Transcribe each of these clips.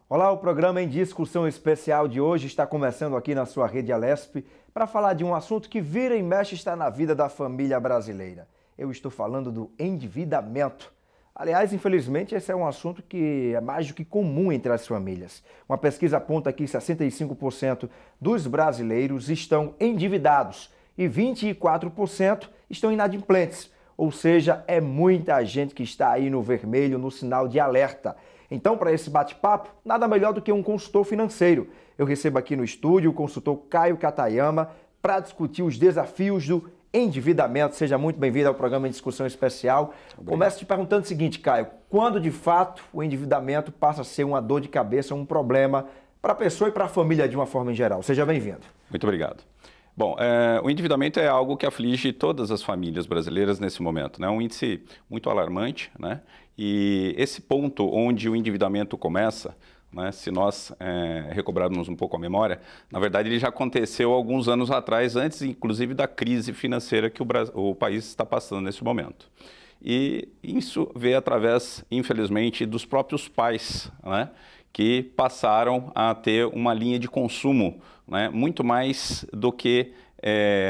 Olá, o programa em discussão especial de hoje está começando aqui na sua rede Alesp para falar de um assunto que vira e mexe está na vida da família brasileira. Eu estou falando do endividamento. Aliás, infelizmente, esse é um assunto que é mais do que comum entre as famílias. Uma pesquisa aponta que 65% dos brasileiros estão endividados e 24% estão inadimplentes. Ou seja, é muita gente que está aí no vermelho, no sinal de alerta. Então, para esse bate-papo, nada melhor do que um consultor financeiro. Eu recebo aqui no estúdio o consultor Caio Katayama para discutir os desafios do endividamento. Seja muito bem-vindo ao programa em discussão especial. Obrigado. Começo te perguntando o seguinte, Caio, quando de fato o endividamento passa a ser uma dor de cabeça, um problema para a pessoa e para a família de uma forma em geral? Seja bem-vindo. Muito obrigado. Bom, o endividamento é algo que aflige todas as famílias brasileiras nesse momento, né? É um índice muito alarmante, né? E esse ponto onde o endividamento começa, né, se nós recobrarmos um pouco a memória, na verdade ele já aconteceu alguns anos atrás, antes inclusive da crise financeira que o país está passando nesse momento. E isso veio através, infelizmente, dos próprios pais, né, que passaram a ter uma linha de consumo, né, muito mais do que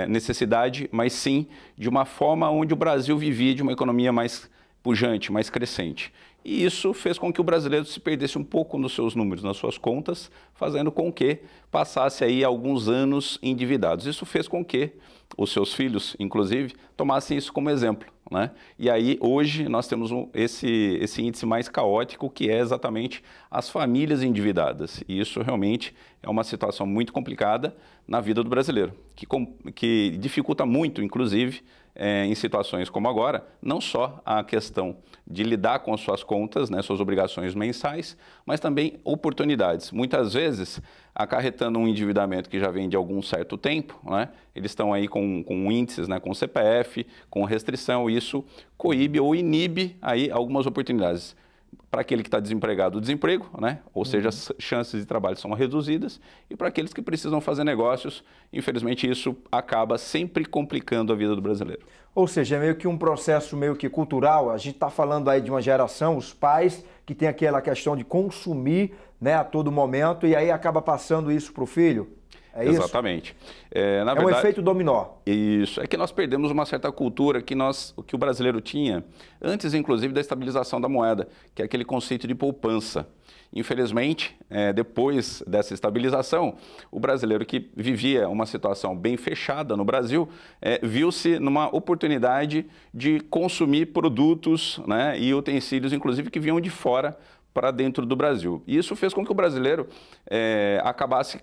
necessidade, mas sim de uma forma onde o Brasil vivia de uma economia mais pujante, mais crescente. E isso fez com que o brasileiro se perdesse um pouco nos seus números, nas suas contas, fazendo com que passasse aí alguns anos endividados. Isso fez com que os seus filhos, inclusive, tomassem isso como exemplo, né? E aí, hoje, nós temos esse índice mais caótico, que é exatamente as famílias endividadas. E isso realmente é uma situação muito complicada na vida do brasileiro, que dificulta muito, inclusive, em situações como agora, não só a questão de lidar com as suas contas, né, suas obrigações mensais, mas também oportunidades. Muitas vezes, acarretando um endividamento que já vem de algum certo tempo, né, eles estão aí com índices, né, com CPF, com restrição, e isso coíbe ou inibe aí algumas oportunidades. Para aquele que está desempregado, o desemprego, né? Ou seja, as chances de trabalho são reduzidas, e para aqueles que precisam fazer negócios, infelizmente isso acaba sempre complicando a vida do brasileiro. Ou seja, é meio que um processo meio que cultural. A gente está falando aí de uma geração, os pais, que tem aquela questão de consumir, né, a todo momento, e aí acaba passando isso para o filho. É isso? Exatamente. Na verdade, um efeito dominó. Isso. É que nós perdemos uma certa cultura que o brasileiro tinha, antes inclusive da estabilização da moeda, que é aquele conceito de poupança. Infelizmente, depois dessa estabilização, o brasileiro que vivia uma situação bem fechada no Brasil, viu-se numa oportunidade de consumir produtos, né, e utensílios, inclusive, que vinham de fora para dentro do Brasil. E isso fez com que o brasileiro acabasse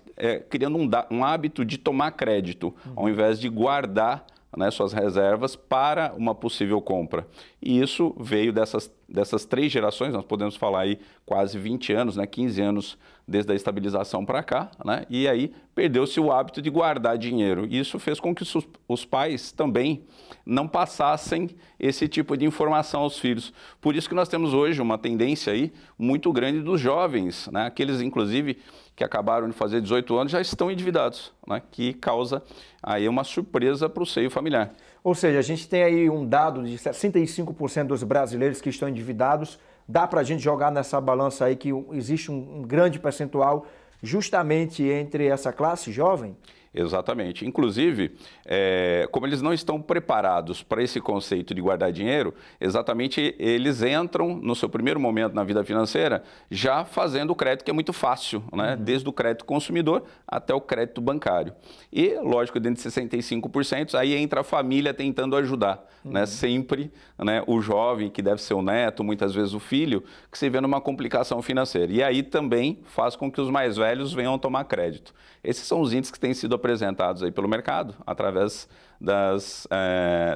criando um hábito de tomar crédito, ao invés de guardar, né, suas reservas para uma possível compra. E isso veio dessas três gerações, nós podemos falar aí quase 20 anos, né, 15 anos desde a estabilização para cá, né, e aí perdeu-se o hábito de guardar dinheiro. E isso fez com que os pais também não passassem esse tipo de informação aos filhos. Por isso que nós temos hoje uma tendência aí muito grande dos jovens, né, aqueles inclusive que acabaram de fazer 18 anos já estão endividados, né, que causa aí uma surpresa para o seio familiar. Ou seja, a gente tem aí um dado de 65% dos brasileiros que estão endividados. Dá para a gente jogar nessa balança aí que existe um grande percentual justamente entre essa classe jovem? Exatamente. Inclusive, como eles não estão preparados para esse conceito de guardar dinheiro, exatamente eles entram no seu primeiro momento na vida financeira já fazendo o crédito, que é muito fácil, né? Desde o crédito consumidor até o crédito bancário. E, lógico, dentro de 65%, aí entra a família tentando ajudar, né? Sempre, né, o jovem, que deve ser o neto, muitas vezes o filho, que se vê numa complicação financeira. E aí também faz com que os mais velhos venham tomar crédito. Esses são os índices que têm sido apresentados aí pelo mercado, através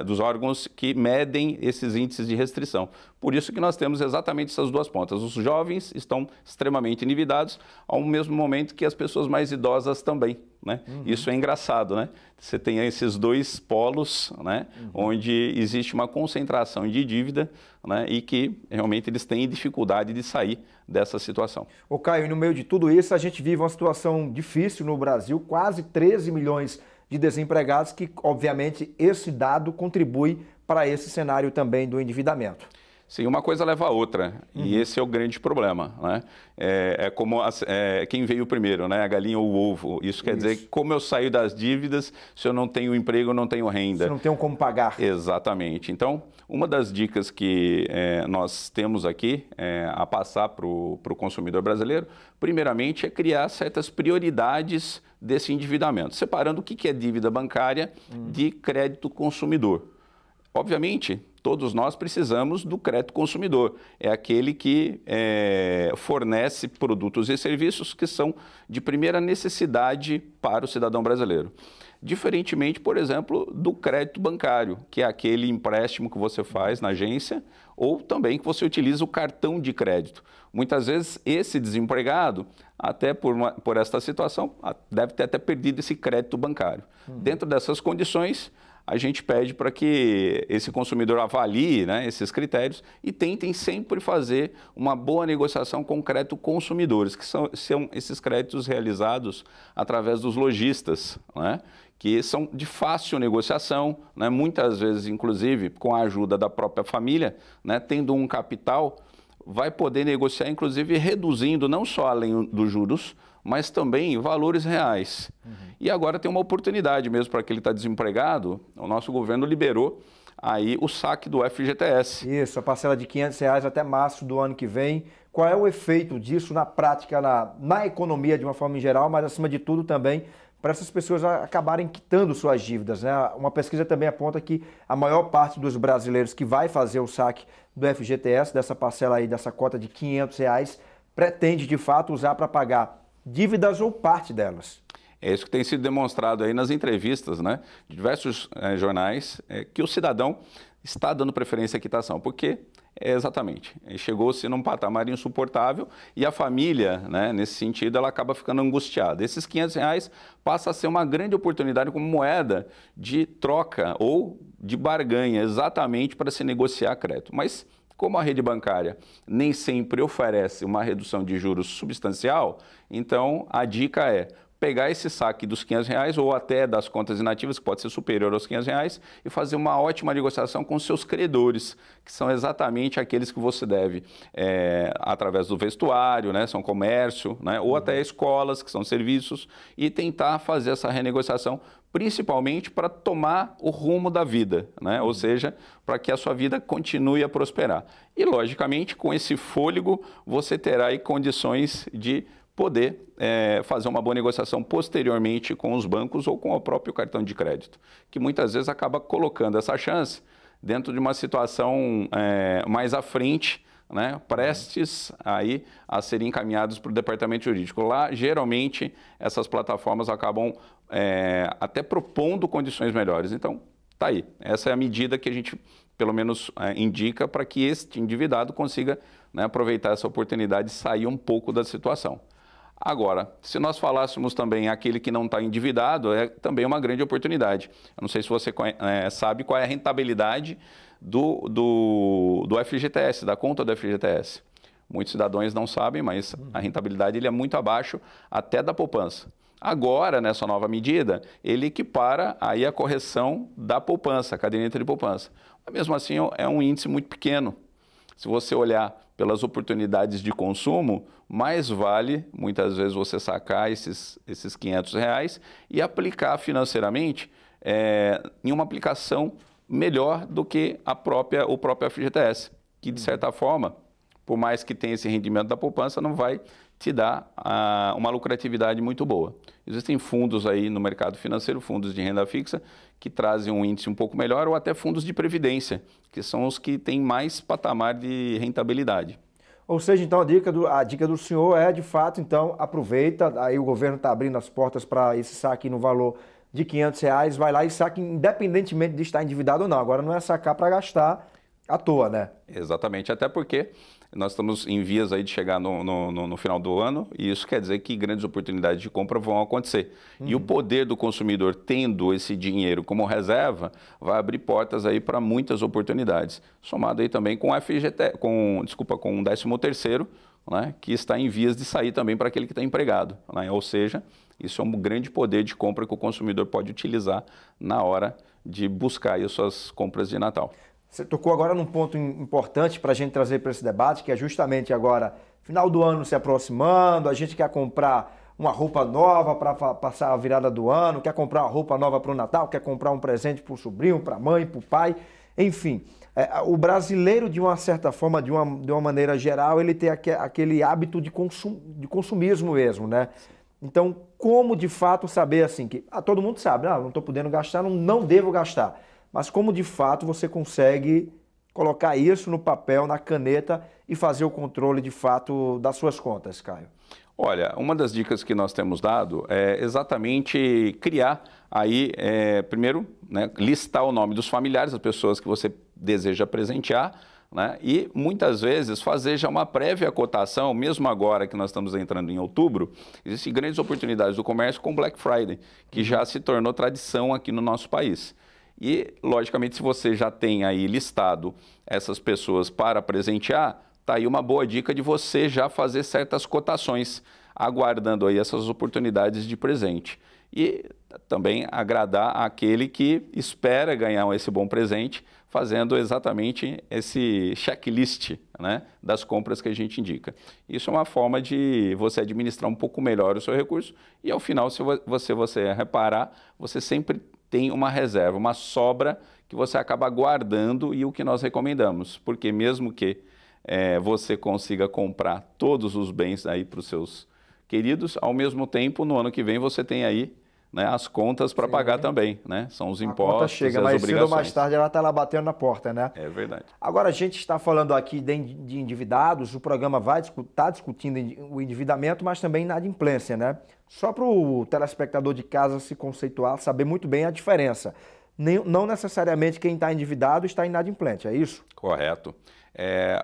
dos órgãos que medem esses índices de restrição. Por isso que nós temos exatamente essas duas pontas. Os jovens estão extremamente endividados, ao mesmo momento que as pessoas mais idosas também, né? Isso é engraçado, né? Você tem esses dois polos, né? Onde existe uma concentração de dívida, né? E que realmente eles têm dificuldade de sair dessa situação. Ô Caio, no meio de tudo isso, a gente vive uma situação difícil no Brasil, quase 13 milhões de desempregados, que obviamente esse dado contribui para esse cenário também do endividamento. Sim, uma coisa leva a outra, e esse é o grande problema, né? É como quem veio primeiro, né? A galinha ou o ovo. Isso quer dizer, como eu saio das dívidas se eu não tenho emprego, eu não tenho renda? Se não tenho como pagar. Exatamente. Então, uma das dicas que nós temos aqui a passar para o consumidor brasileiro, primeiramente, é criar certas prioridades desse endividamento, separando o que é dívida bancária de crédito consumidor. Obviamente, todos nós precisamos do crédito consumidor. É aquele que fornece produtos e serviços que são de primeira necessidade para o cidadão brasileiro. Diferentemente, por exemplo, do crédito bancário, que é aquele empréstimo que você faz na agência ou também que você utiliza o cartão de crédito. Muitas vezes, esse desempregado, até por esta situação, deve ter até perdido esse crédito bancário. Dentro dessas condições, a gente pede para que esse consumidor avalie, né, esses critérios e tentem sempre fazer uma boa negociação com crédito consumidores, que são esses créditos realizados através dos lojistas, né, que são de fácil negociação, né, muitas vezes, inclusive, com a ajuda da própria família, né, tendo um capital, vai poder negociar, inclusive, reduzindo não só além dos juros, mas também valores reais. E agora tem uma oportunidade mesmo para que ele está desempregado, o nosso governo liberou aí o saque do FGTS. Isso, a parcela de R$500 até março do ano que vem. Qual é o efeito disso na prática, na economia de uma forma em geral, mas acima de tudo também para essas pessoas acabarem quitando suas dívidas, né? Uma pesquisa também aponta que a maior parte dos brasileiros que vai fazer o saque do FGTS, dessa parcela aí, dessa cota de R$500, pretende de fato usar para pagar dívidas ou parte delas. É isso que tem sido demonstrado aí nas entrevistas, né, de diversos jornais, que o cidadão está dando preferência à quitação, porque exatamente, chegou-se num patamar insuportável e a família, né, nesse sentido, ela acaba ficando angustiada. Esses R$500 passa a ser uma grande oportunidade como moeda de troca ou de barganha, exatamente para se negociar crédito. Mas como a rede bancária nem sempre oferece uma redução de juros substancial, então a dica é pegar esse saque dos R$500 ou até das contas inativas, que pode ser superior aos R$500, e fazer uma ótima negociação com seus credores, que são exatamente aqueles que você deve, através do vestuário, né, são comércio, né, ou até escolas, que são serviços, e tentar fazer essa renegociação, principalmente para tomar o rumo da vida, né? Ou seja, para que a sua vida continue a prosperar. E, logicamente, com esse fôlego, você terá aí condições de poder fazer uma boa negociação posteriormente com os bancos ou com o próprio cartão de crédito, que muitas vezes acaba colocando essa chance dentro de uma situação mais à frente, né, prestes aí a serem encaminhados para o departamento jurídico. Lá, geralmente, essas plataformas acabam até propondo condições melhores. Então, tá aí. Essa é a medida que a gente, pelo menos, indica para que este endividado consiga, né, aproveitar essa oportunidade e sair um pouco da situação. Agora, se nós falássemos também aquele que não está endividado, é também uma grande oportunidade. Eu não sei se você sabe qual é a rentabilidade do FGTS, da conta do FGTS. Muitos cidadãos não sabem, mas a rentabilidade ele é muito abaixo até da poupança. Agora, nessa nova medida, ele equipara aí a correção da poupança, a caderneta de poupança. Mas mesmo assim, é um índice muito pequeno. Se você olhar pelas oportunidades de consumo, mais vale, muitas vezes, você sacar esses R$500 e aplicar financeiramente em uma aplicação melhor do que o próprio FGTS, que, de certa forma, por mais que tenha esse rendimento da poupança, não vai te dar uma lucratividade muito boa. Existem fundos aí no mercado financeiro, fundos de renda fixa, que trazem um índice um pouco melhor, ou até fundos de previdência, que são os que têm mais patamar de rentabilidade. Ou seja, então, a dica do senhor é, de fato, então, aproveita, aí o governo está abrindo as portas para esse saque no valor de R$500, vai lá e saque independentemente de estar endividado ou não. Agora não é sacar para gastar à toa, né? Exatamente, até porque nós estamos em vias aí de chegar no final do ano e isso quer dizer que grandes oportunidades de compra vão acontecer. E o poder do consumidor tendo esse dinheiro como reserva vai abrir portas aí para muitas oportunidades. Somado aí também com o 13º, né, que está em vias de sair também para aquele que está empregado, né? Ou seja, isso é um grande poder de compra que o consumidor pode utilizar na hora de buscar aí as suas compras de Natal. Você tocou agora num ponto importante para a gente trazer para esse debate, que é justamente agora, final do ano se aproximando, a gente quer comprar uma roupa nova para passar a virada do ano, quer comprar uma roupa nova para o Natal, quer comprar um presente para o sobrinho, para a mãe, para o pai, enfim. O brasileiro, de uma certa forma, de uma maneira geral, ele tem aquele hábito de consumismo mesmo, né? Então, como de fato saber assim, que todo mundo sabe, não estou podendo gastar, não devo gastar. Mas como de fato você consegue colocar isso no papel, na caneta e fazer o controle de fato das suas contas, Caio? Olha, uma das dicas que nós temos dado é exatamente criar aí, primeiro, né, listar o nome dos familiares, as pessoas que você deseja presentear, né, e muitas vezes fazer já uma prévia cotação, mesmo agora que nós estamos entrando em outubro, existem grandes oportunidades do comércio com Black Friday, que já se tornou tradição aqui no nosso país. E, logicamente, se você já tem aí listado essas pessoas para presentear, está aí uma boa dica de você já fazer certas cotações, aguardando aí essas oportunidades de presente. E também agradar aquele que espera ganhar esse bom presente, fazendo exatamente esse checklist, né, das compras que a gente indica. Isso é uma forma de você administrar um pouco melhor o seu recurso e, ao final, se você reparar, você sempre tem uma reserva, uma sobra que você acaba guardando, e o que nós recomendamos, porque mesmo que você consiga comprar todos os bens aí para os seus queridos, ao mesmo tempo, no ano que vem, você tem aí, né, as contas para pagar também, né? São os impostos, a conta chega, mas obrigações. cedo ou mais tarde ela está lá batendo na porta, né? É verdade. Agora, a gente está falando aqui de endividados, o programa vai estar discutindo o endividamento, mas também inadimplência, né? Só para o telespectador de casa se conceituar, saber muito bem a diferença. Não necessariamente quem está endividado está inadimplente, é isso? Correto.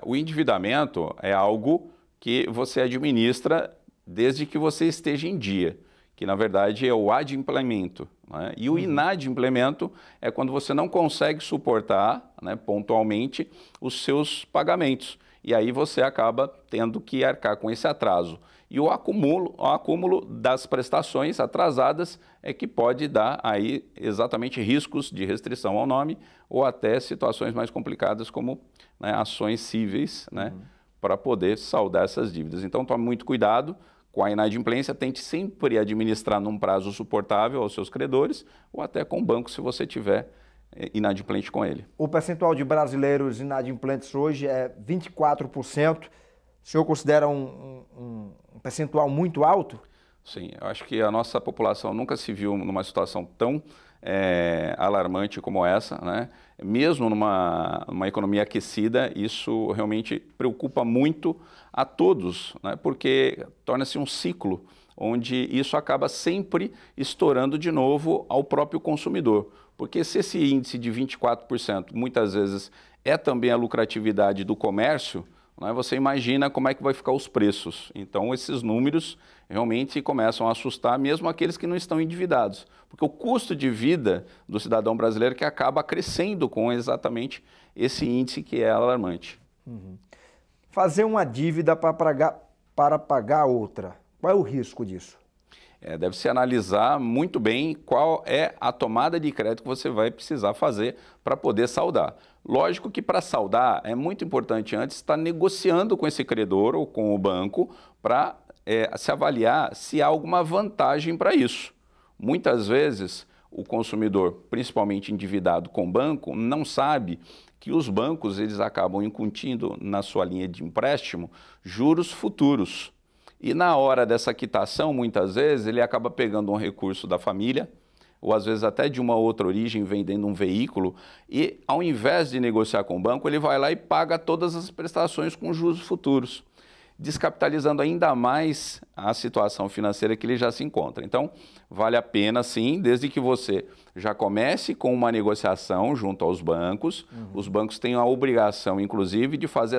O endividamento é algo que você administra desde que você esteja em dia, que na verdade é o adimplemento, né? E o inadimplemento é quando você não consegue suportar, né, pontualmente os seus pagamentos. E aí você acaba tendo que arcar com esse atraso. E o acúmulo das prestações atrasadas é que pode dar aí exatamente riscos de restrição ao nome ou até situações mais complicadas como, né, ações cíveis, né, para poder saldar essas dívidas. Então tome muito cuidado com a inadimplência, tente sempre administrar num prazo suportável aos seus credores ou até com o banco se você tiver inadimplente com ele. O percentual de brasileiros inadimplentes hoje é 24%. O senhor considera um percentual muito alto? Sim, eu acho que a nossa população nunca se viu numa situação tão alarmante como essa, né? Mesmo numa economia aquecida, isso realmente preocupa muito a todos, né? Porque torna-se um ciclo onde isso acaba sempre estourando de novo ao próprio consumidor. Porque se esse índice de 24% muitas vezes é também a lucratividade do comércio, né, você imagina como é que vai ficar os preços. Então esses números realmente começam a assustar mesmo aqueles que não estão endividados. Porque o custo de vida do cidadão brasileiro que acaba crescendo com exatamente esse índice que é alarmante. Fazer uma dívida para pagar outra, qual é o risco disso? Deve-se analisar muito bem qual é a tomada de crédito que você vai precisar fazer para poder saldar. Lógico que para saldar é muito importante antes estar negociando com esse credor ou com o banco para se avaliar se há alguma vantagem para isso. Muitas vezes o consumidor, principalmente endividado com o banco, não sabe que os bancos eles acabam incutindo na sua linha de empréstimo juros futuros. E na hora dessa quitação, muitas vezes, ele acaba pegando um recurso da família, ou às vezes até de uma outra origem, vendendo um veículo, e ao invés de negociar com o banco, ele vai lá e paga todas as prestações com juros futuros, descapitalizando ainda mais a situação financeira que ele já se encontra. Então, vale a pena sim, desde que você já comece com uma negociação junto aos bancos. Os bancos têm a obrigação, inclusive, de fazer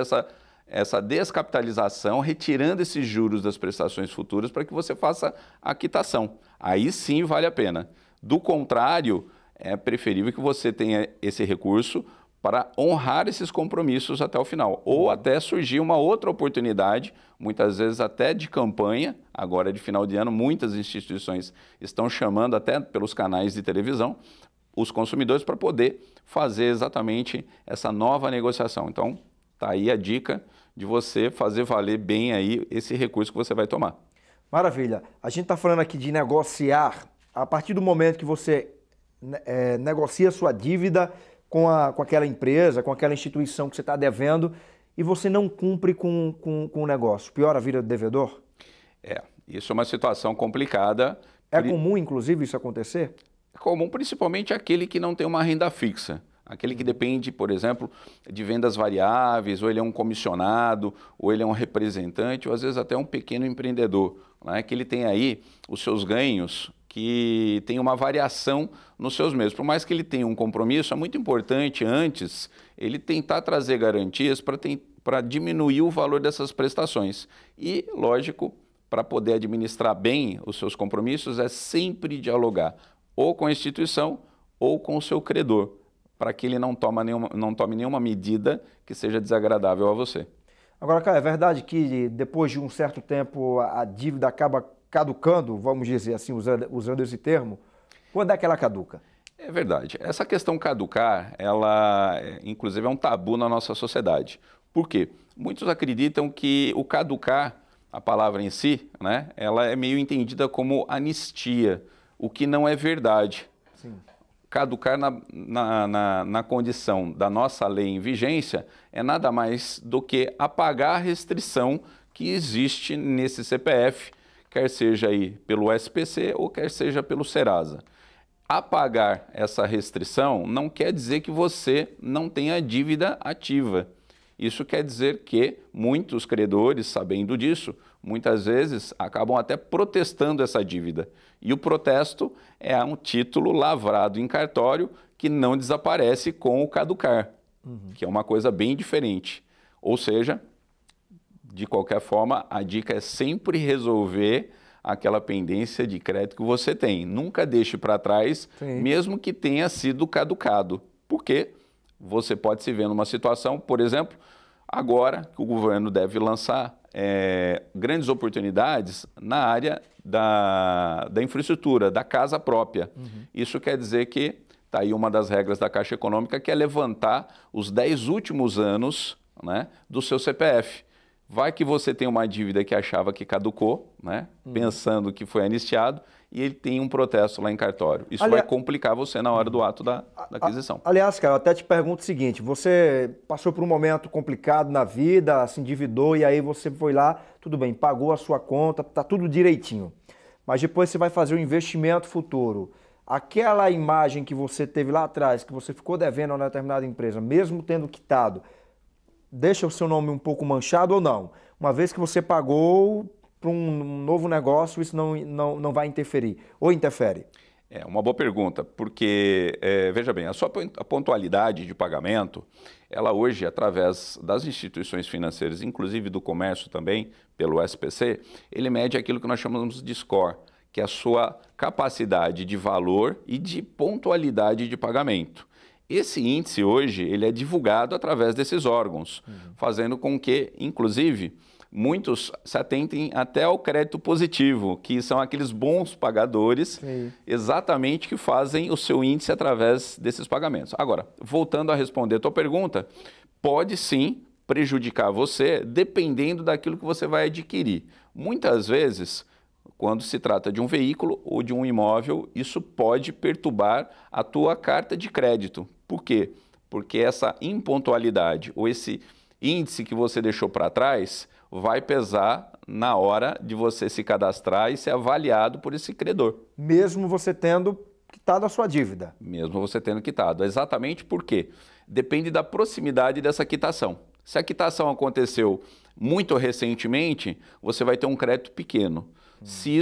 essa descapitalização, retirando esses juros das prestações futuras para que você faça a quitação. Aí sim vale a pena. Do contrário, é preferível que você tenha esse recurso para honrar esses compromissos até o final. Ou até surgir uma outra oportunidade, muitas vezes até de campanha, agora de final de ano, muitas instituições estão chamando até pelos canais de televisão os consumidores para poder fazer exatamente essa nova negociação. Então, tá aí a dica de você fazer valer bem aí esse recurso que você vai tomar. Maravilha. A gente está falando aqui de negociar. A partir do momento que você negocia sua dívida com aquela empresa, com aquela instituição que você está devendo e você não cumpre com o negócio, piora a vida do devedor? Isso é uma situação complicada. É comum, inclusive, isso acontecer? É comum, principalmente aquele que não tem uma renda fixa. Aquele que depende, por exemplo, de vendas variáveis, ou ele é um comissionado, ou ele é um representante, ou às vezes até um pequeno empreendedor, né? Que ele tem aí os seus ganhos que tem uma variação nos seus meses. Por mais que ele tenha um compromisso, é muito importante antes ele tentar trazer garantias para diminuir o valor dessas prestações. E, lógico, para poder administrar bem os seus compromissos, é sempre dialogar ou com a instituição ou com o seu credor, para que ele não tome nenhuma medida que seja desagradável a você. Agora, cara, é verdade que depois de um certo tempo a dívida acaba caducando, vamos dizer assim, usando esse termo? Quando é que ela caduca? É verdade. Essa questão caducar, ela inclusive é um tabu na nossa sociedade. Por quê? Muitos acreditam que o caducar, a palavra em si, né, ela é meio entendida como anistia, o que não é verdade. Sim. Caducar na condição da nossa lei em vigência é nada mais do que apagar a restrição que existe nesse CPF, quer seja aí pelo SPC ou quer seja pelo Serasa. Apagar essa restrição não quer dizer que você não tenha dívida ativa. Isso quer dizer que muitos credores, sabendo disso, muitas vezes acabam até protestando essa dívida. E o protesto é um título lavrado em cartório que não desaparece com o caducar, que é uma coisa bem diferente. Ou seja, de qualquer forma, a dica é sempre resolver aquela pendência de crédito que você tem. Nunca deixe para trás, Sim. mesmo que tenha sido caducado. Porque você pode se ver numa situação, por exemplo, agora que o governo deve lançar grandes oportunidades na área da infraestrutura, da casa própria. Isso quer dizer que está aí uma das regras da Caixa Econômica, que é levantar os 10 últimos anos, né, do seu CPF. Vai que você tem uma dívida que achava que caducou, né, pensando que foi anistiado, e ele tem um protesto lá em cartório. Isso vai complicar você na hora do ato da aquisição. Aliás, cara, eu até te pergunto o seguinte, você passou por um momento complicado na vida, se endividou e aí você foi lá, tudo bem, pagou a sua conta, tá tudo direitinho. Mas depois você vai fazer um investimento futuro. Aquela imagem que você teve lá atrás, que você ficou devendo a uma determinada empresa, mesmo tendo quitado, deixa o seu nome um pouco manchado ou não? Uma vez que você pagou para um novo negócio, isso não vai interferir, ou interfere? É uma boa pergunta, porque, veja bem, a pontualidade de pagamento, ela hoje, através das instituições financeiras, inclusive do comércio também, pelo SPC, ele mede aquilo que nós chamamos de score, que é a sua capacidade de valor e de pontualidade de pagamento. Esse índice hoje, ele é divulgado através desses órgãos, fazendo com que, inclusive, muitos se atentem até ao crédito positivo, que são aqueles bons pagadores, exatamente que fazem o seu índice através desses pagamentos. Agora, voltando a responder a tua pergunta, pode sim prejudicar você dependendo daquilo que você vai adquirir. Muitas vezes, quando se trata de um veículo ou de um imóvel, isso pode perturbar a tua carta de crédito. Por quê? Porque essa impontualidade ou esse índice que você deixou para trás vai pesar na hora de você se cadastrar e ser avaliado por esse credor. Mesmo você tendo quitado a sua dívida. Mesmo você tendo quitado. Exatamente por quê? Depende da proximidade dessa quitação. Se a quitação aconteceu muito recentemente, você vai ter um crédito pequeno. Se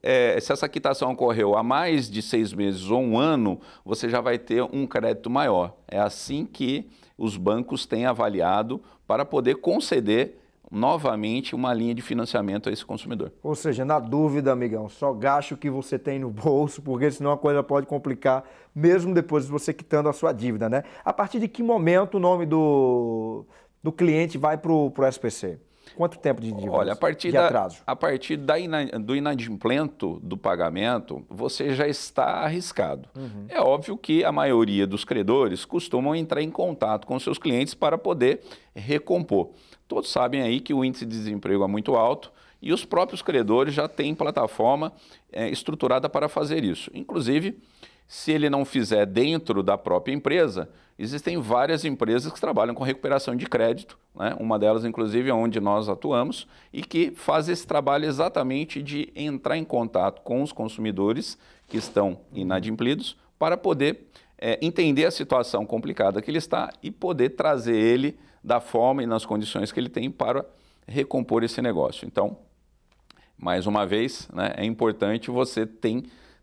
essa quitação ocorreu há mais de 6 meses ou 1 ano, você já vai ter um crédito maior. É assim que os bancos têm avaliado para poder conceder novamente uma linha de financiamento a esse consumidor. Ou seja, na dúvida, amigão, só gaste o que você tem no bolso, porque senão a coisa pode complicar, mesmo depois de você quitando a sua dívida, né? A partir de que momento o nome do cliente vai para o SPC? Quanto tempo de dívida? Olha, de atraso? a partir do inadimplemento do pagamento, você já está arriscado. É óbvio que a maioria dos credores costumam entrar em contato com seus clientes para poder recompor. Todos sabem aí que o índice de desemprego é muito alto e os próprios credores já têm plataforma estruturada para fazer isso. Inclusive, se ele não fizer dentro da própria empresa, existem várias empresas que trabalham com recuperação de crédito, né? Uma delas, inclusive, é onde nós atuamos e que faz esse trabalho exatamente de entrar em contato com os consumidores que estão inadimplidos para poder entender a situação complicada que ele está e poder trazer ele da forma e nas condições que ele tem para recompor esse negócio. Então, mais uma vez, né, é importante você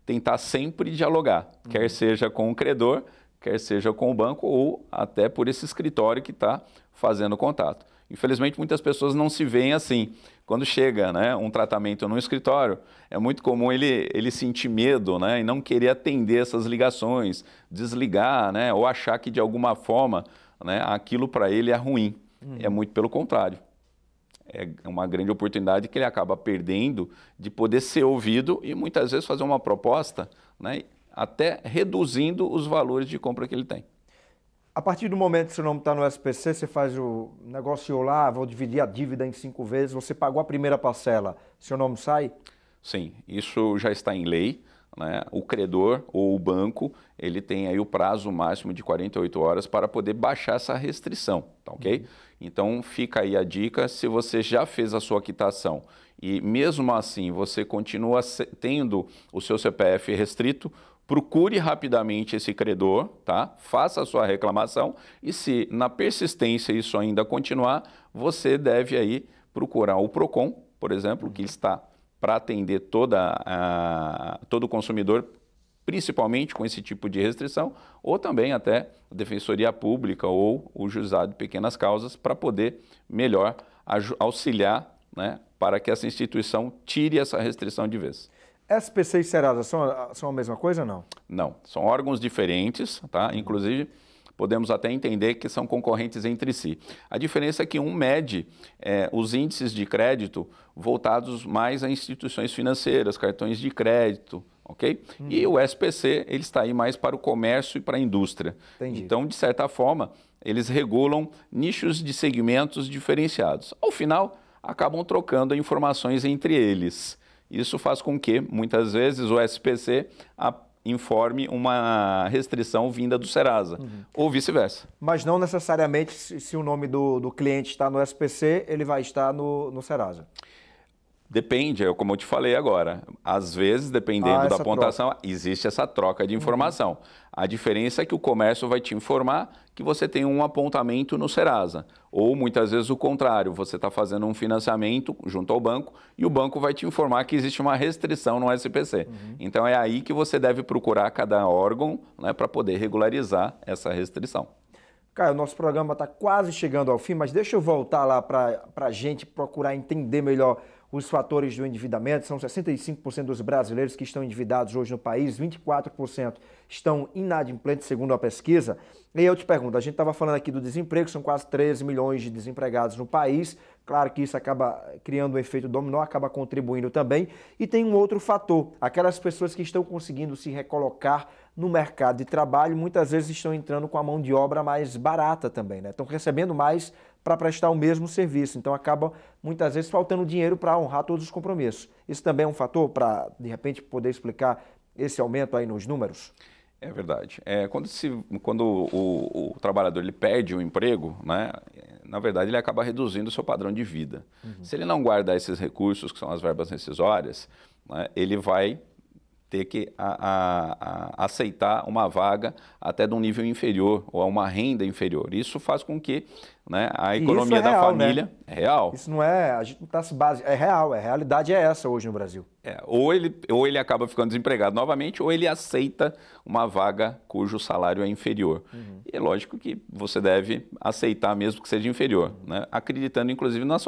tentar sempre dialogar, quer seja com o credor, quer seja com o banco ou até por esse escritório que está fazendo contato. Infelizmente, muitas pessoas não se veem assim. Quando chega, né, um tratamento no escritório, é muito comum ele sentir medo, né, e não querer atender essas ligações, desligar, né, ou achar que de alguma forma, né, aquilo para ele é ruim. É muito pelo contrário. É uma grande oportunidade que ele acaba perdendo de poder ser ouvido e muitas vezes fazer uma proposta, né, até reduzindo os valores de compra que ele tem. A partir do momento que seu nome está no SPC, você faz o negócio lá, vou dividir a dívida em 5 vezes, você pagou a primeira parcela, seu nome sai? Sim, isso já está em lei, né? O credor ou o banco, ele tem aí o prazo máximo de 48 horas para poder baixar essa restrição, tá ok? Então fica aí a dica, se você já fez a sua quitação e mesmo assim você continua tendo o seu CPF restrito, procure rapidamente esse credor, tá? Faça a sua reclamação e se na persistência isso ainda continuar, você deve aí procurar o PROCON, por exemplo, que está para atender todo consumidor, principalmente com esse tipo de restrição, ou também até a Defensoria Pública ou o Juizado de Pequenas Causas para poder melhor auxiliar, né, para que essa instituição tire essa restrição de vez. SPC e Serasa são a mesma coisa ou não? Não, são órgãos diferentes, tá? Inclusive, podemos até entender que são concorrentes entre si. A diferença é que um mede os índices de crédito voltados mais a instituições financeiras, cartões de crédito, ok? E o SPC, ele está aí mais para o comércio e para a indústria. Entendi. Então, de certa forma, eles regulam nichos de segmentos diferenciados. Ao final, acabam trocando informações entre eles. Isso faz com que, muitas vezes, o SPC informe uma restrição vinda do Serasa, ou vice-versa. Mas não necessariamente, se o nome do cliente está no SPC, ele vai estar no Serasa. Depende, como eu te falei agora. Às vezes, dependendo da pontuação, existe essa troca de informação. A diferença é que o comércio vai te informar que você tem um apontamento no Serasa. Ou, muitas vezes, o contrário. Você está fazendo um financiamento junto ao banco e o banco vai te informar que existe uma restrição no SPC. Então, é aí que você deve procurar cada órgão, né, para poder regularizar essa restrição. Caio, o nosso programa está quase chegando ao fim, mas deixa eu voltar lá para a gente procurar entender melhor os fatores do endividamento. São 65% dos brasileiros que estão endividados hoje no país, 24% estão inadimplentes, segundo a pesquisa. E eu te pergunto, a gente estava falando aqui do desemprego, são quase 13 milhões de desempregados no país. Claro que isso acaba criando um efeito dominó, acaba contribuindo também. E tem um outro fator, aquelas pessoas que estão conseguindo se recolocar no mercado de trabalho, muitas vezes estão entrando com a mão de obra mais barata também, né? Estão recebendo mais para prestar o mesmo serviço. Então acaba muitas vezes faltando dinheiro para honrar todos os compromissos. Isso também é um fator para, de repente, poder explicar esse aumento aí nos números? É verdade. Quando o trabalhador ele perde o emprego, né, na verdade ele acaba reduzindo o seu padrão de vida. Se ele não guardar esses recursos, que são as verbas rescisórias, né, ele vai ter que aceitar uma vaga até de um nível inferior ou a uma renda inferior. Isso faz com que, né, a economia da família... Né? É real. Isso não é... A gente não está se baseando... É real, a realidade é essa hoje no Brasil. Ou ele acaba ficando desempregado novamente, ou ele aceita uma vaga cujo salário é inferior. E é lógico que você deve aceitar mesmo que seja inferior, né? Acreditando, inclusive, na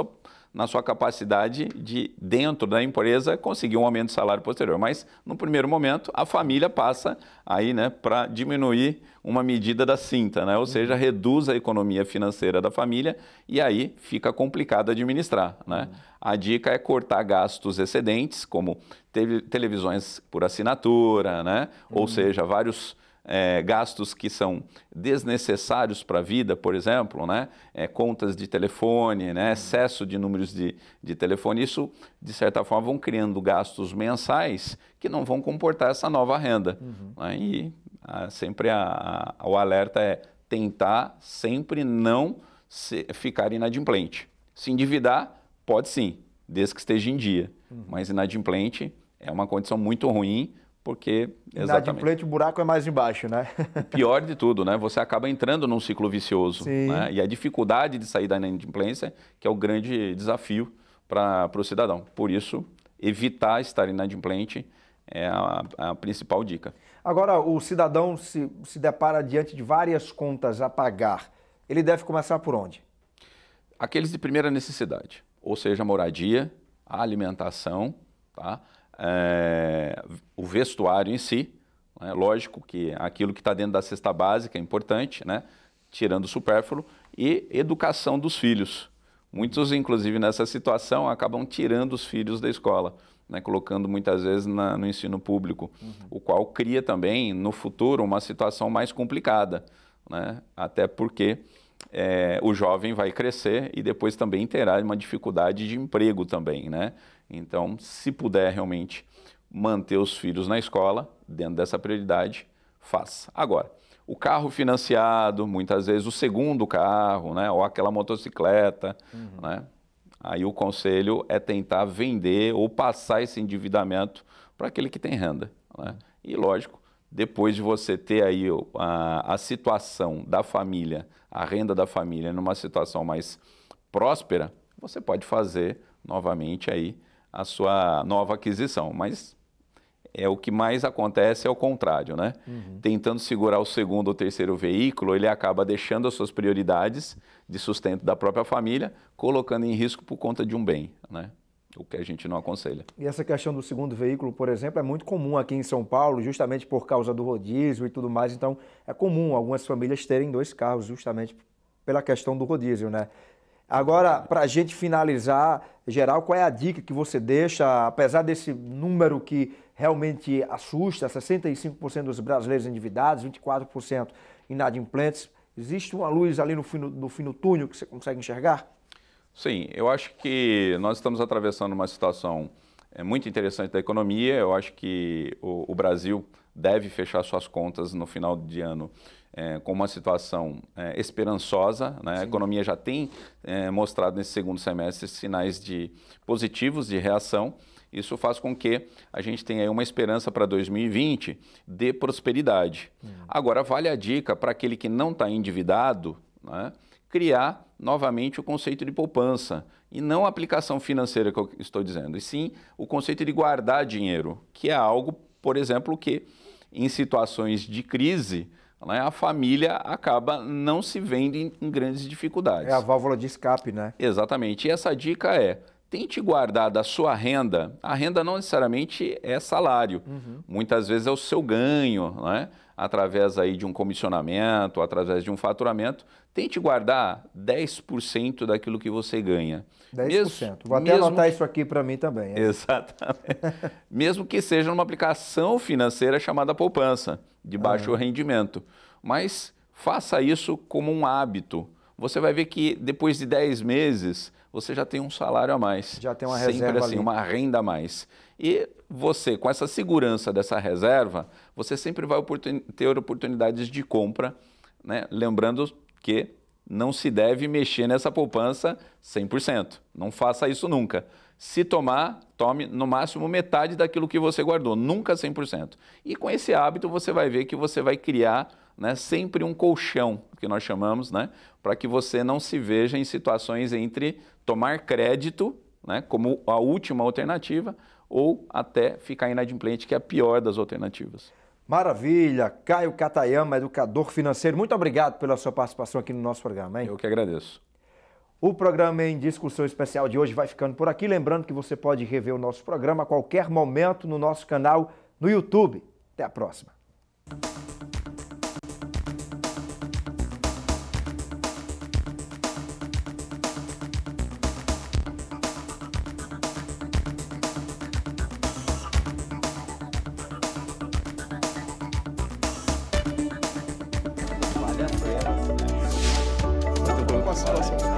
sua capacidade de, dentro da empresa, conseguir um aumento de salário posterior. Mas, no primeiro momento, a família passa aí, né, para diminuir uma medida da cinta, né? Ou seja, reduz a economia financeira da família e aí fica complicado administrar, né? A dica é cortar gastos excedentes, como televisões por assinatura, né? Ou seja, vários gastos que são desnecessários para a vida, por exemplo, né? Contas de telefone, né? Excesso de números de telefone. Isso, de certa forma, vão criando gastos mensais que não vão comportar essa nova renda. Né? E sempre o alerta é tentar sempre não ficar inadimplente. Se endividar, pode sim, desde que esteja em dia. Mas inadimplente é uma condição muito ruim, porque... Inadimplente, o buraco é mais embaixo, né? O pior de tudo, né? Você acaba entrando num ciclo vicioso. Né? E a dificuldade de sair da inadimplência, que é o grande desafio para o cidadão. Por isso, evitar estar inadimplente é a principal dica. Agora, o cidadão se depara diante de várias contas a pagar. Ele deve começar por onde? Aqueles de primeira necessidade, ou seja, a moradia, a alimentação, tá? O vestuário em si, né? Lógico que aquilo que está dentro da cesta básica é importante, né? Tirando o supérfluo, e educação dos filhos. Muitos, inclusive, nessa situação, acabam tirando os filhos da escola, né? Colocando muitas vezes no ensino público, o qual cria também, no futuro, uma situação mais complicada, né? Até porque o jovem vai crescer e depois também terá uma dificuldade de emprego também, né? Então, se puder realmente manter os filhos na escola, dentro dessa prioridade, faça. Agora, o carro financiado, muitas vezes o segundo carro, né? Ou aquela motocicleta, né? Aí o conselho é tentar vender ou passar esse endividamento para aquele que tem renda, né? E lógico, depois de você ter aí a situação da família, a renda da família numa situação mais próspera, você pode fazer novamente aí a sua nova aquisição. Mas o que mais acontece é o contrário, né? Tentando segurar o segundo ou terceiro veículo, ele acaba deixando as suas prioridades de sustento da própria família, colocando em risco por conta de um bem, né? O que a gente não aconselha. E essa questão do segundo veículo, por exemplo, é muito comum aqui em São Paulo, justamente por causa do rodízio e tudo mais. Então, é comum algumas famílias terem 2 carros, justamente pela questão do rodízio, né? Agora, para a gente finalizar, geral, qual é a dica que você deixa, apesar desse número que realmente assusta, 65% dos brasileiros endividados, 24% inadimplentes, existe uma luz ali no fim do túnel que você consegue enxergar? Sim, eu acho que nós estamos atravessando uma situação muito interessante da economia. Eu acho que o Brasil deve fechar suas contas no final de ano com uma situação esperançosa, né? A economia já tem mostrado nesse segundo semestre sinais positivos de reação. Isso faz com que a gente tenha aí uma esperança para 2020 de prosperidade. Agora, vale a dica para aquele que não está endividado, né? Criar novamente o conceito de poupança e não a aplicação financeira que eu estou dizendo, e sim o conceito de guardar dinheiro, que é algo, por exemplo, que em situações de crise, né, a família acaba não se vendo em grandes dificuldades. É a válvula de escape, né? Exatamente. E essa dica tente guardar da sua renda. A renda não necessariamente é salário. Muitas vezes é o seu ganho, né? Através aí de um comissionamento, através de um faturamento. Tente guardar 10% daquilo que você ganha. 10%. Vou até anotar isso aqui para mim também. Exatamente. Mesmo que seja numa aplicação financeira chamada poupança, de baixo rendimento. Mas faça isso como um hábito. Você vai ver que depois de 10 meses, você já tem um salário a mais. Já tem uma Sempre reserva assim, ali. uma renda a mais. E você, com essa segurança dessa reserva, você sempre vai ter oportunidades de compra, né? Lembrando que não se deve mexer nessa poupança 100%. Não faça isso nunca. Se tomar, tome no máximo metade daquilo que você guardou, nunca 100%. E com esse hábito você vai ver que você vai criar, né, sempre um colchão, que nós chamamos, né, para que você não se veja em situações entre tomar crédito, né, como a última alternativa, ou até ficar inadimplente, que é a pior das alternativas. Maravilha! Caio Katayama, educador financeiro, muito obrigado pela sua participação aqui no nosso programa, hein? Eu que agradeço. O programa em discussão especial de hoje vai ficando por aqui. Lembrando que você pode rever o nosso programa a qualquer momento no nosso canal no YouTube. Até a próxima. Vale a pena.